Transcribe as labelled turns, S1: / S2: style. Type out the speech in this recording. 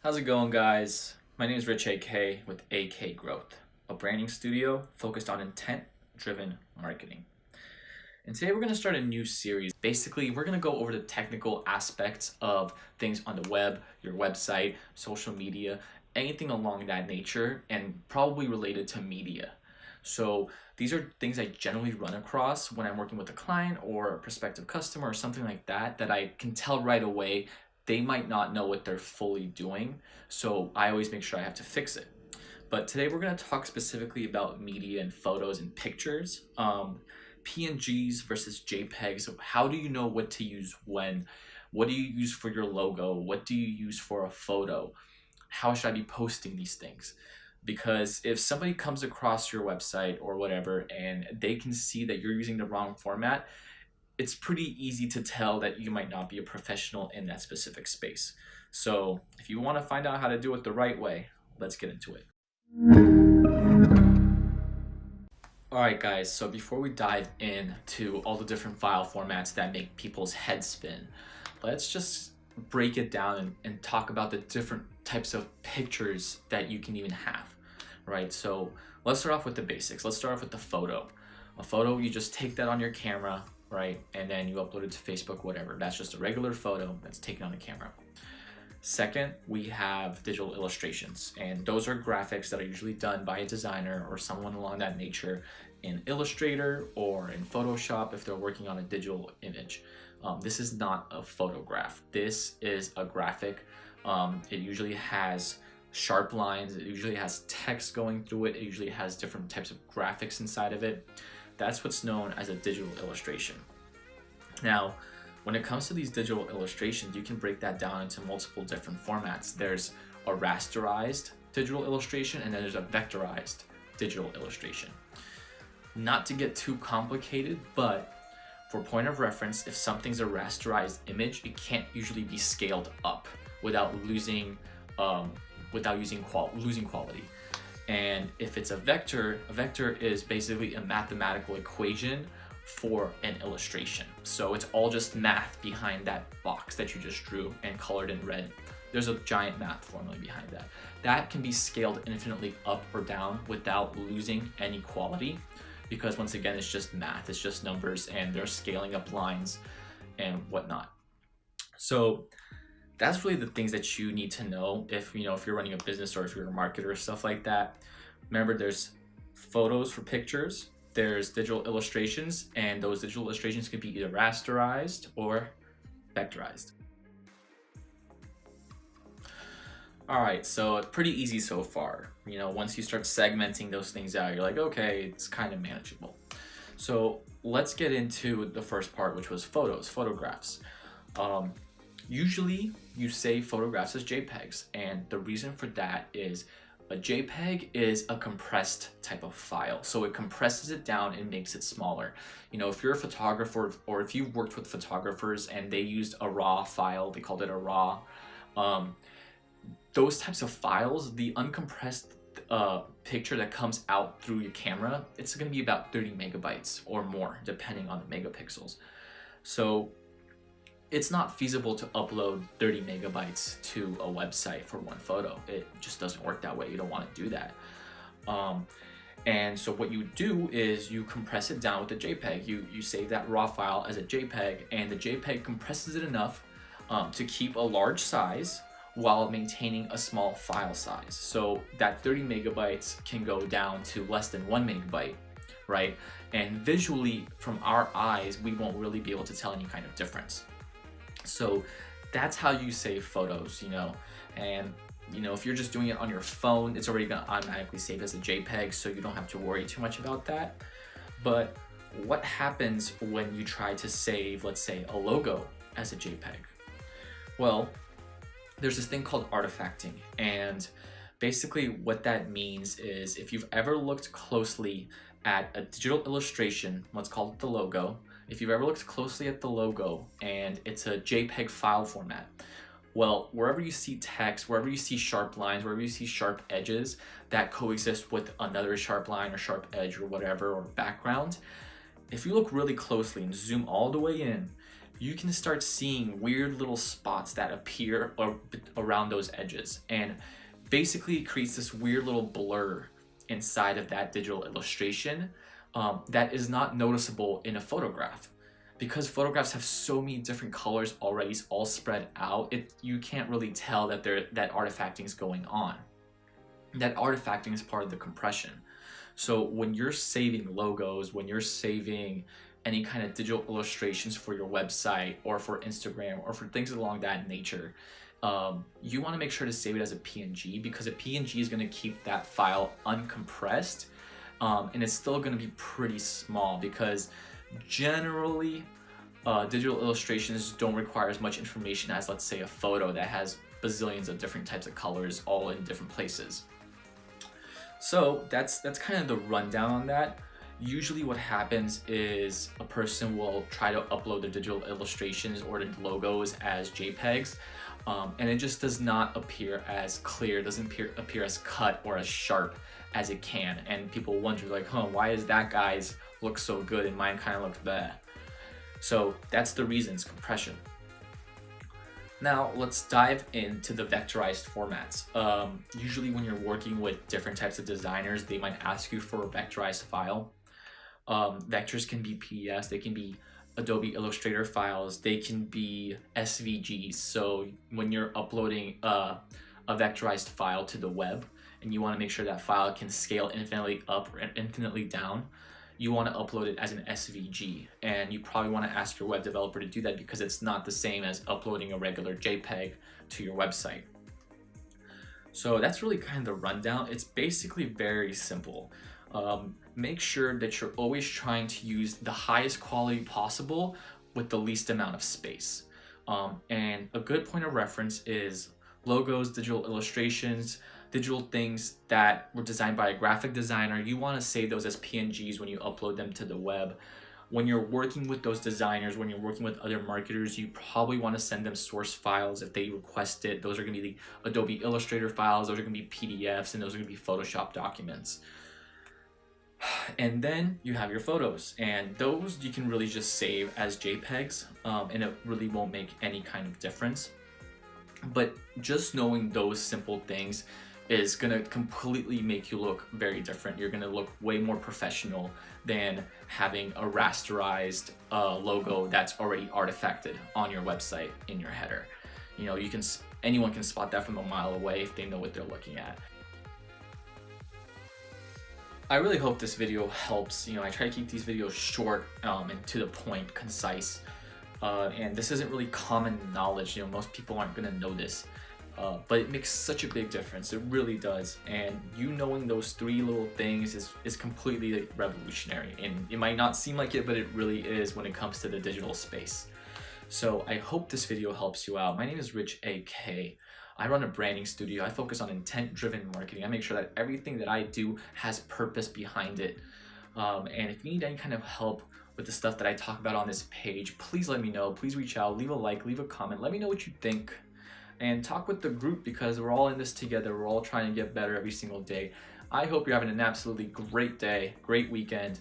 S1: How's it going, guys? My name is Rich AK with AK Growth, a branding studio focused on intent-driven marketing. And today we're going to start a new series. Basically, we're going to go over the technical aspects of things on the web, your website, social media, anything along that nature, and probably related to media. So these are things I generally run across when I'm working with a client or a prospective customer or something like that, that I can tell right away they might not know what they're fully doing. So I always make sure I have to fix it. But today we're going to talk specifically about media and photos and pictures. PNGs versus JPEGs. How do you know what to use when? What do you use for your logo? What do you use for a photo? How should I be posting these things? Because if somebody comes across your website or whatever and they can see that you're using the wrong format, it's pretty easy to tell that you might not be a professional in that specific space. So if you want to find out how to do it the right way, let's get into it. Alright guys, so before we dive into all the different file formats that make people's heads spin, let's just break it down and talk about the different types of pictures that you can even have, right? So let's start off with the basics. Let's start off with the photo. A photo, you just take that on your camera, right? And then you upload it to Facebook, whatever. That's just a regular photo that's taken on a camera. Second, we have digital illustrations, and those are graphics that are usually done by a designer or someone along that nature in Illustrator or in Photoshop if they're working on a digital image. This is not a photograph. This is a graphic. It usually has sharp lines. It usually has text going through it. It usually has different types of graphics inside of it. That's what's known as a digital illustration. Now, when it comes to these digital illustrations, you can break that down into multiple different formats. There's a rasterized digital illustration, and then there's a vectorized digital illustration. Not to get too complicated, but for point of reference, if something's a rasterized image, it can't usually be scaled up without losing quality. And if it's a vector is basically a mathematical equation for an illustration. So it's all just math behind that box that you just drew and colored in red. There's a giant math formula behind that. That can be scaled infinitely up or down without losing any quality, because once again, it's just math, it's just numbers, and they're scaling up lines and whatnot. So that's really the things that you need to know if you're running a business or if you're a marketer or stuff like that. Remember, there's photos for pictures, there's digital illustrations, and those digital illustrations can be either rasterized or vectorized. Alright, so it's pretty easy so far. Once you start segmenting those things out, you're like, okay, it's kind of manageable. So let's get into the first part, which was photographs. Usually you save photographs as JPEGs, and the reason for that is a JPEG is a compressed type of file. So it compresses it down and makes it smaller. If you're a photographer, or if you've worked with photographers and they used a RAW file, they called it a RAW, those types of files, the uncompressed picture that comes out through your camera, it's going to be about 30 megabytes or more, depending on the megapixels. So it's not feasible to upload 30 megabytes to a website for one photo. It just doesn't work that way. You don't want to do that. And so what you do is you compress it down with a JPEG. You save that RAW file as a JPEG, and the JPEG compresses it enough to keep a large size while maintaining a small file size. So that 30 megabytes can go down to less than 1 megabyte, right? And visually, from our eyes, we won't really be able to tell any kind of difference. So that's how you save photos, and if you're just doing it on your phone, it's already gonna automatically save as a JPEG, so you don't have to worry too much about that. But what happens when you try to save, let's say, a logo as a JPEG? Well, there's this thing called artifacting, and basically what that means is if you've ever looked closely at a digital illustration, let's call it the logo, if you've ever looked closely at the logo and it's a JPEG file format, well, wherever you see text, wherever you see sharp lines, wherever you see sharp edges that coexist with another sharp line or sharp edge or whatever, or background, if you look really closely and zoom all the way in, you can start seeing weird little spots that appear around those edges, and basically it creates this weird little blur inside of that digital illustration that is not noticeable in a photograph. Because photographs have so many different colors already all spread out, you can't really tell that that artifacting is going on. That artifacting is part of the compression. So when you're saving logos, when you're saving any kind of digital illustrations for your website or for Instagram or for things along that nature, you want to make sure to save it as a PNG, because a PNG is going to keep that file uncompressed, and it's still going to be pretty small, because generally digital illustrations don't require as much information as, let's say, a photo that has bazillions of different types of colors all in different places. So that's kind of the rundown on that. Usually what happens is a person will try to upload their digital illustrations or the logos as JPEGs, and it just does not appear as clear, doesn't appear as cut or as sharp as it can. And people wonder, like, why is that guy's look so good and mine kind of looks bad? So that's the reason, it's compression. Now let's dive into the vectorized formats. Usually when you're working with different types of designers, they might ask you for a vectorized file. Vectors can be PDFs, they can be Adobe Illustrator files, they can be SVGs. So when you're uploading a vectorized file to the web and you want to make sure that file can scale infinitely up or infinitely down, you want to upload it as an SVG, and you probably want to ask your web developer to do that, because it's not the same as uploading a regular JPEG to your website. So that's really kind of the rundown. It's basically very simple. Make sure that you're always trying to use the highest quality possible with the least amount of space. And a good point of reference is logos, digital illustrations, digital things that were designed by a graphic designer. You want to save those as PNGs when you upload them to the web. When you're working with those designers, when you're working with other marketers, you probably want to send them source files if they request it. Those are going to be the Adobe Illustrator files, those are going to be PDFs, and those are going to be Photoshop documents. And then you have your photos, and those you can really just save as JPEGs, and it really won't make any kind of difference. But just knowing those simple things is gonna completely make you look very different. You're gonna look way more professional than having a rasterized logo that's already artifacted on your website in your header. You know, anyone can spot that from a mile away if they know what they're looking at. I really hope this video helps. I try to keep these videos short and to the point, concise. And this isn't really common knowledge. Most people aren't gonna know this. But it makes such a big difference. It really does. And knowing those three little things is completely revolutionary. And it might not seem like it, but it really is when it comes to the digital space. So I hope this video helps you out. My name is Rich AK. I run a branding studio. I focus on intent-driven marketing. I make sure that everything that I do has purpose behind it. And if you need any kind of help with the stuff that I talk about on this page, please let me know. Please reach out, leave a like, leave a comment. Let me know what you think. And talk with the group, because we're all in this together. We're all trying to get better every single day. I hope you're having an absolutely great day, great weekend.